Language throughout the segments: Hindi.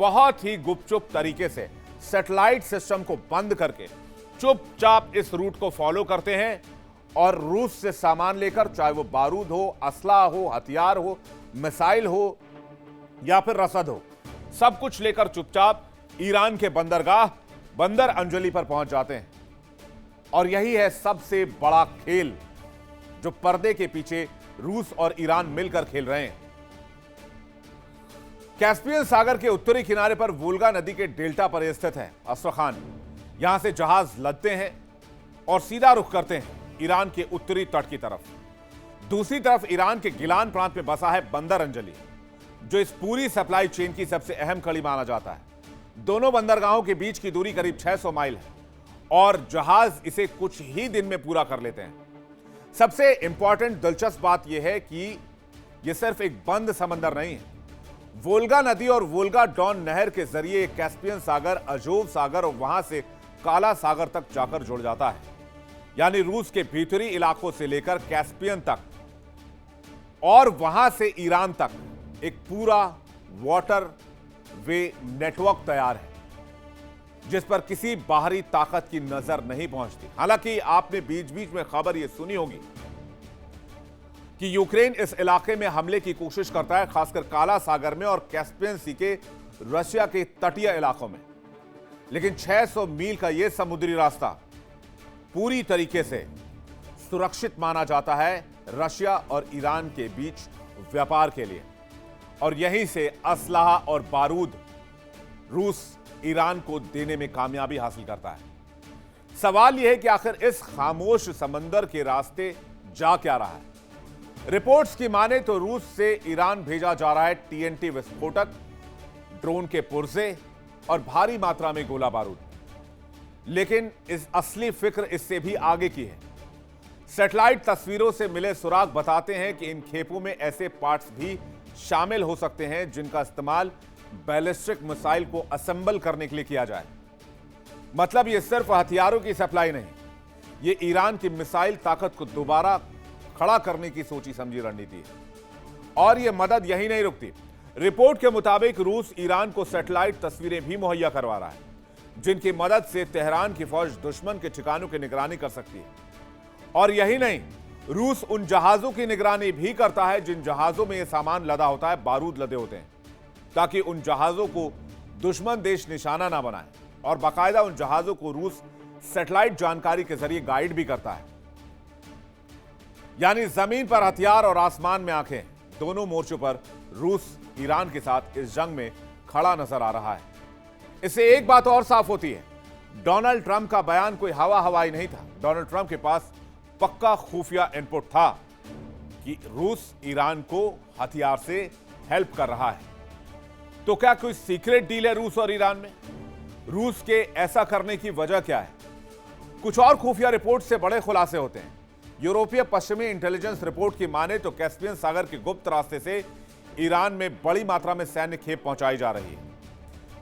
बहुत ही गुपचुप तरीके से सैटेलाइट सिस्टम को बंद करके चुपचाप इस रूट को फॉलो करते हैं और रूस से सामान लेकर, चाहे वो बारूद हो, असला हो, हथियार हो, मिसाइल हो या फिर रसद हो, सब कुछ लेकर चुपचाप ईरान के बंदरगाह बंदर अंजलि पर पहुंच जाते हैं। और यही है सबसे बड़ा खेल जो पर्दे के पीछे रूस और ईरान मिलकर खेल रहे हैं। कैस्पियन सागर के उत्तरी किनारे पर वोल्गा नदी के डेल्टा पर स्थित है अस्त्रखान। यहां से जहाज लदते हैं और सीधा रुख करते हैं ईरान के उत्तरी तट की तरफ। दूसरी तरफ ईरान के गिलान प्रांत में बसा है बंदर अंजलि, जो इस पूरी सप्लाई चेन की सबसे अहम कड़ी माना जाता है। दोनों बंदरगाहों के बीच की दूरी करीब 600 माइल है और जहाज इसे कुछ ही दिन में पूरा कर लेते हैं। सबसे इंपॉर्टेंट दिलचस्प बात यह है कि यह सिर्फ एक बंद समंदर नहीं है। वोल्गा नदी और वोल्गा डॉन नहर के जरिए कैस्पियन सागर, अजोव सागर और वहां से काला सागर तक जाकर जुड़ जाता है। यानी रूस के भीतरी इलाकों से लेकर कैस्पियन तक और वहां से ईरान तक एक पूरा वाटर वे नेटवर्क तैयार है, जिस पर किसी बाहरी ताकत की नजर नहीं पहुंचती। हालांकि आपने बीच बीच में खबर यह सुनी होगी कि यूक्रेन इस इलाके में हमले की कोशिश करता है, खासकर काला सागर में और कैस्पियन सी के रशिया के तटीय इलाकों में। लेकिन 600 मील का यह समुद्री रास्ता पूरी तरीके से सुरक्षित माना जाता है रशिया और ईरान के बीच व्यापार के लिए। और यहीं से असलहा और बारूद रूस ईरान को देने में कामयाबी हासिल करता है। सवाल यह है कि आखिर इस खामोश समंदर के रास्ते जा क्या रहा है। रिपोर्ट्स की माने तो रूस से ईरान भेजा जा रहा है टीएनटी विस्फोटक, ड्रोन के पुर्जे और भारी मात्रा में गोला बारूद। लेकिन इस असली फिक्र इससे भी आगे की है। सैटेलाइट तस्वीरों से मिले सुराग बताते हैं कि इन खेपों में ऐसे पार्ट्स भी शामिल हो सकते हैं जिनका इस्तेमाल बैलिस्टिक मिसाइल को असेंबल करने के लिए किया जाए। मतलब यह सिर्फ हथियारों की सप्लाई नहीं, यह ईरान की मिसाइल ताकत को दोबारा खड़ा करने की सोची समझी रणनीति है। और यह मदद यही नहीं रुकती। रिपोर्ट के मुताबिक रूस ईरान को सैटेलाइट तस्वीरें भी मुहैया करवा रहा है, जिनकी मदद से तेहरान की फौज दुश्मन के ठिकानों की निगरानी कर सकती है। और यही नहीं, रूस उन जहाजों की निगरानी भी करता है जिन जहाजों में यह सामान लदा होता है, बारूद लदे होते हैं, ताकि उन जहाजों को दुश्मन देश निशाना ना बनाए। और बाकायदा उन जहाजों को रूस सैटेलाइट जानकारी के जरिए गाइड भी करता है। यानी जमीन पर हथियार और आसमान में आंखें, दोनों मोर्चों पर रूस ईरान के साथ इस जंग में खड़ा नजर आ रहा है। इससे एक बात और साफ होती है, डोनाल्ड ट्रंप का बयान कोई हवा हवाई नहीं था। डोनाल्ड ट्रंप के पास पक्का खुफिया इनपुट था कि रूस ईरान को हथियार से हेल्प कर रहा है। तो क्या कोई सीक्रेट डील है रूस और ईरान में? रूस के ऐसा करने की वजह क्या है? कुछ और खुफिया रिपोर्ट से बड़े खुलासे होते हैं। यूरोपीय पश्चिमी इंटेलिजेंस रिपोर्ट की माने तो कैस्पियन सागर के गुप्त रास्ते से ईरान में बड़ी मात्रा में सैन्य खेप पहुंचाई जा रही है।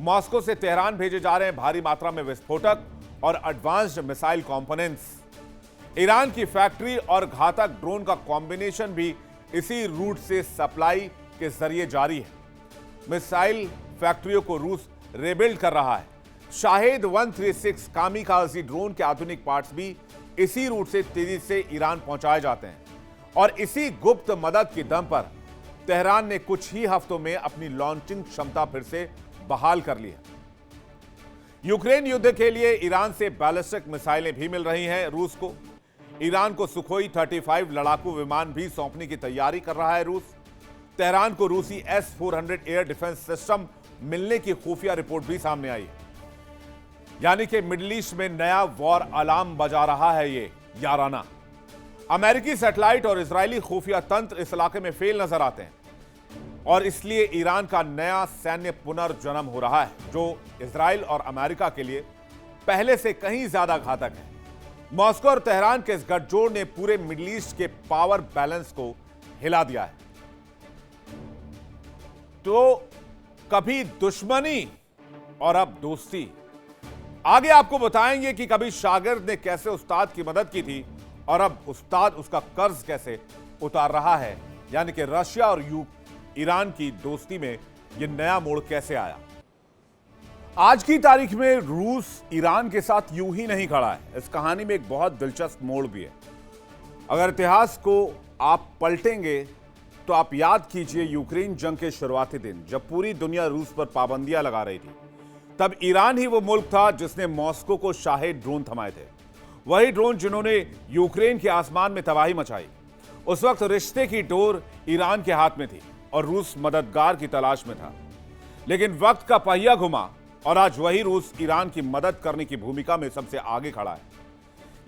मॉस्को से तेहरान भेजे जा रहे हैं भारी मात्रा में विस्फोटक और एडवांस्ड मिसाइल कंपोनेंट्स। ईरान की फैक्ट्री और घातक ड्रोन का कॉम्बिनेशन भी इसी रूट से सप्लाई के जरिए जारी है। मिसाइल फैक्ट्रियों को रूस रिबिल्ड कर रहा है। शाहिद 136 कामिकाज़ी ड्रोन के आधुनिक पार्ट्स भी इसी रूट से तेजी से ईरान पहुंचाए जाते हैं। और इसी गुप्त मदद की दम पर तेहरान ने कुछ ही हफ्तों में अपनी लॉन्चिंग क्षमता फिर से बहाल कर ली है। यूक्रेन युद्ध के लिए ईरान से बैलिस्टिक मिसाइलें भी मिल रही हैं रूस को। ईरान को सुखोई 35 लड़ाकू विमान भी सौंपने की तैयारी कर रहा है रूस। तेहरान को रूसी S-400 एयर डिफेंस सिस्टम मिलने की खुफिया रिपोर्ट भी सामने आई है। यानी कि मिडिल ईस्ट में नया वॉर अलार्म बजा रहा है ये याराना। अमेरिकी सैटेलाइट और इजरायली खुफिया तंत्र इस इलाके में फेल नजर आते हैं और इसलिए ईरान का नया सैन्य पुनर्जन्म हो रहा है, जो इजराइल और अमेरिका के लिए पहले से कहीं ज्यादा घातक है। मॉस्को और तेहरान के इस गठजोड़ ने पूरे मिडिल ईस्ट के पावर बैलेंस को हिला दिया है। तो कभी दुश्मनी और अब दोस्ती। आगे आपको बताएंगे कि कभी शागिर्द ने कैसे उस्ताद की मदद की थी और अब उस्ताद उसका कर्ज कैसे उतार रहा है। यानी कि रशिया और ईरान की दोस्ती में यह नया मोड़ कैसे आया। आज की तारीख में रूस ईरान के साथ यूं ही नहीं खड़ा है। इस कहानी में एक बहुत दिलचस्प मोड़ भी है। अगर इतिहास को आप पलटेंगे तो आप याद कीजिए यूक्रेन जंग के शुरुआती दिन, जब पूरी दुनिया रूस पर पाबंदियां लगा रही थी। तब ईरान ही वो मुल्क था जिसने मॉस्को को शाहे ड्रोन थमाए थे। वही ड्रोन जिन्होंने यूक्रेन के आसमान में तबाही मचाई। उस वक्त रिश्ते की डोर ईरान के हाथ में थी और रूस मददगार की तलाश में था। लेकिन वक्त का पहिया घुमा और आज वही रूस ईरान की मदद करने की भूमिका में सबसे आगे खड़ा है।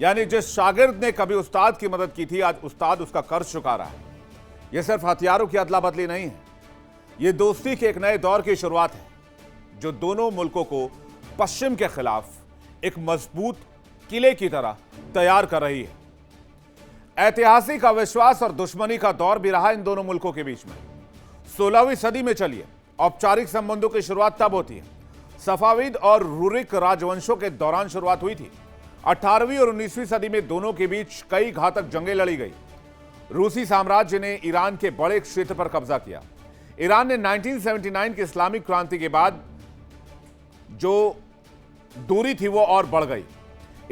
यानी जिस शागिर्द ने कभी उस्ताद की मदद की थी, आज उस्ताद उसका कर्ज चुका रहा है। यह सिर्फ हथियारों की अदला बदली नहीं है, यह दोस्ती के एक नए दौर की शुरुआत है जो दोनों मुल्कों को पश्चिम के खिलाफ एक मजबूत किले की तरह तैयार कर रही है। ऐतिहासिक अविश्वास और दुश्मनी का दौर भी रहा इन दोनों मुल्कों के बीच में। 16वीं सदी में चलिए, औपचारिक संबंधों की शुरुआत तब होती है। सफाविद और रुरिक राजवंशों के दौरान शुरुआत हुई थी। 18वीं और 19वीं सदी में दोनों के बीच कई घातक जंगें लड़ी गई। रूसी साम्राज्य ने ईरान के बड़े क्षेत्र पर कब्जा किया। ईरान ने 1979 की इस्लामिक क्रांति के बाद जो दूरी थी वो और बढ़ गई।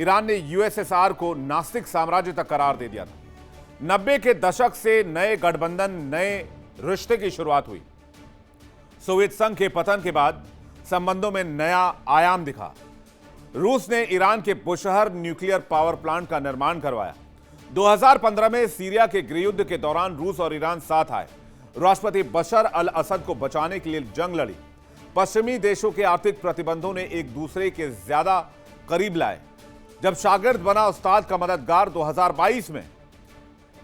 ईरान ने यूएसएसआर को नास्तिक साम्राज्य तक करार दे दिया था। 90 के दशक से नए गठबंधन, नए रिश्ते की शुरुआत हुई। सोवियत संघ के पतन के बाद संबंधों में नया आयाम दिखा। रूस ने ईरान के बुशहर न्यूक्लियर पावर प्लांट का निर्माण करवाया। 2015 में सीरिया के गृहयुद्ध के दौरान रूस और ईरान साथ आए। राष्ट्रपति बशर अल असद को बचाने के लिए जंग लड़ी। पश्चिमी देशों के आर्थिक प्रतिबंधों ने एक दूसरे के ज्यादा करीब लाए। जब शागिर्द बना उस्ताद का मददगार 2022 में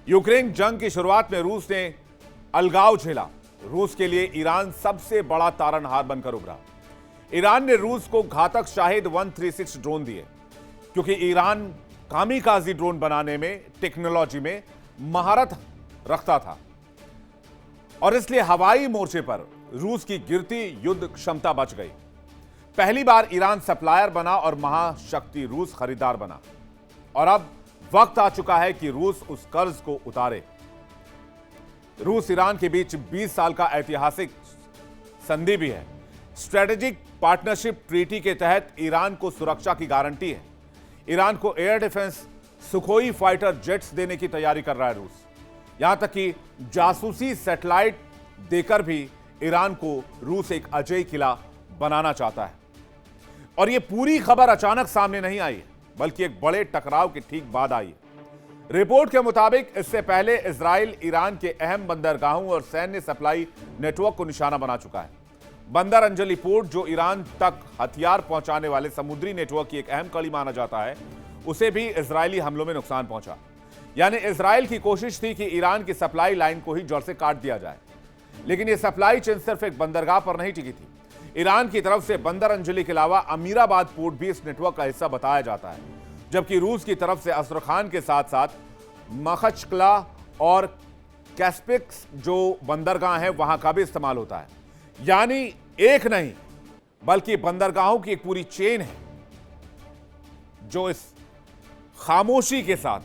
यूक्रेन जंग की शुरुआत में रूस ने अलगाव झेला। रूस के लिए ईरान सबसे बड़ा तारनहार बनकर उभरा। ईरान ने रूस को घातक शाहिद 136 ड्रोन दिए क्योंकि ईरान कामिकाजी ड्रोन बनाने में, टेक्नोलॉजी में महारत रखता था और इसलिए हवाई मोर्चे पर रूस की गिरती युद्ध क्षमता बच गई। पहली बार ईरान सप्लायर बना और महाशक्ति रूस खरीदार बना। और अब वक्त आ चुका है कि रूस उस कर्ज को उतारे। रूस ईरान के बीच 20 साल का ऐतिहासिक संधि भी है। स्ट्रेटेजिक पार्टनरशिप ट्रीटी के तहत ईरान को सुरक्षा की गारंटी है। ईरान को air defence Sukhoi fighter jets देने की तैयारी कर रहा है रूस। यहां तक कि जासूसी सैटेलाइट देकर भी ईरान को रूस एक अजय किला बनाना चाहता है। और यह पूरी खबर अचानक सामने नहीं आई है, बल्कि एक बड़े टकराव के ठीक बाद आई है। रिपोर्ट के मुताबिक इससे पहले इजराइल ईरान के अहम बंदरगाहों और सैन्य सप्लाई नेटवर्क को निशाना बना चुका है। बंदर अंजलि पोर्ट, जो ईरान तक हथियार पहुंचाने वाले समुद्री नेटवर्क की एक अहम कड़ी माना जाता है, उसे भी इजरायली हमलों में नुकसान पहुंचा। यानी इजराइल की कोशिश थी कि ईरान की सप्लाई लाइन को ही जड़ से काट दिया जाए। लेकिन यह सप्लाई चेन सिर्फ एक बंदरगाह पर नहीं टिकी थी। ईरान की तरफ से बंदर अंजलि के अलावा अमीराबाद पोर्ट भी इस नेटवर्क का हिस्सा बताया जाता है, जबकि रूस की तरफ से अस्त्रखान के साथ साथ मखचकला और कैस्पिक्स जो बंदरगाह है वहां का भी इस्तेमाल होता है। यानी एक नहीं बल्कि बंदरगाहों की एक पूरी चेन है जो इस खामोशी के साथ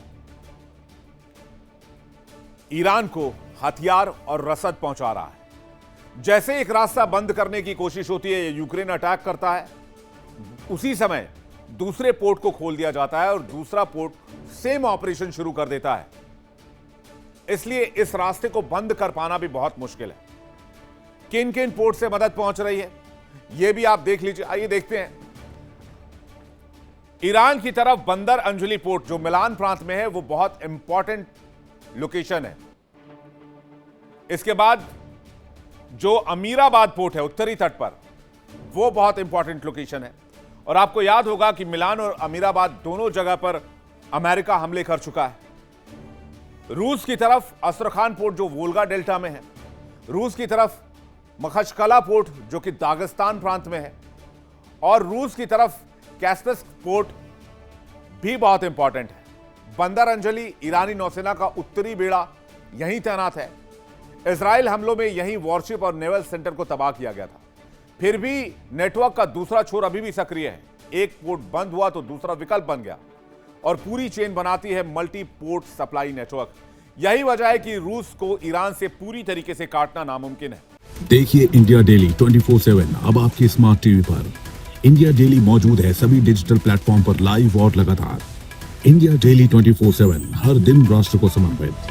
ईरान को हथियार और रसद पहुंचा रहा है। जैसे एक रास्ता बंद करने की कोशिश होती है, यूक्रेन अटैक करता है, उसी समय दूसरे पोर्ट को खोल दिया जाता है और दूसरा पोर्ट सेम ऑपरेशन शुरू कर देता है। इसलिए इस रास्ते को बंद कर पाना भी बहुत मुश्किल है। किन किन पोर्ट से मदद पहुंच रही है यह भी आप देख लीजिए। आइए देखते हैं। ईरान की तरफ बंदर अंजलि पोर्ट जो मिलान प्रांत में है, वो बहुत इंपॉर्टेंट लोकेशन है। इसके बाद जो अमीराबाद पोर्ट है उत्तरी तट पर, वो बहुत इंपॉर्टेंट लोकेशन है। और आपको याद होगा कि मिलान और अमीराबाद दोनों जगह पर अमेरिका हमले कर चुका है। रूस की तरफ अस्त्रखान पोर्ट जो वोल्गा डेल्टा में है, रूस की तरफ मखचकला पोर्ट जो कि दागिस्तान प्रांत में है, और रूस की तरफ कैस्पियन पोर्ट भी बहुत इंपॉर्टेंट है। बंदर अंजलि ईरानी नौसेना का उत्तरी बेड़ा यहीं तैनात है। इजराइल हमलों में यहीं वॉरशिप और नेवल सेंटर को तबाह किया गया था। फिर भी नेटवर्क का दूसरा छोर अभी भी सक्रिय है। एक पोर्ट बंद हुआ तो दूसरा विकल्प बन गया और पूरी चेन बनाती है मल्टी पोर्ट सप्लाई नेटवर्क। यही वजह है कि रूस को ईरान से पूरी तरीके से काटना नामुमकिन है। देखिए इंडिया डेली 24/7 अब आपकी स्मार्ट टीवी पर। इंडिया डेली मौजूद है सभी डिजिटल प्लेटफॉर्म पर लाइव और लगातार। इंडिया डेली 24/7, हर दिन राष्ट्र को समर्पित।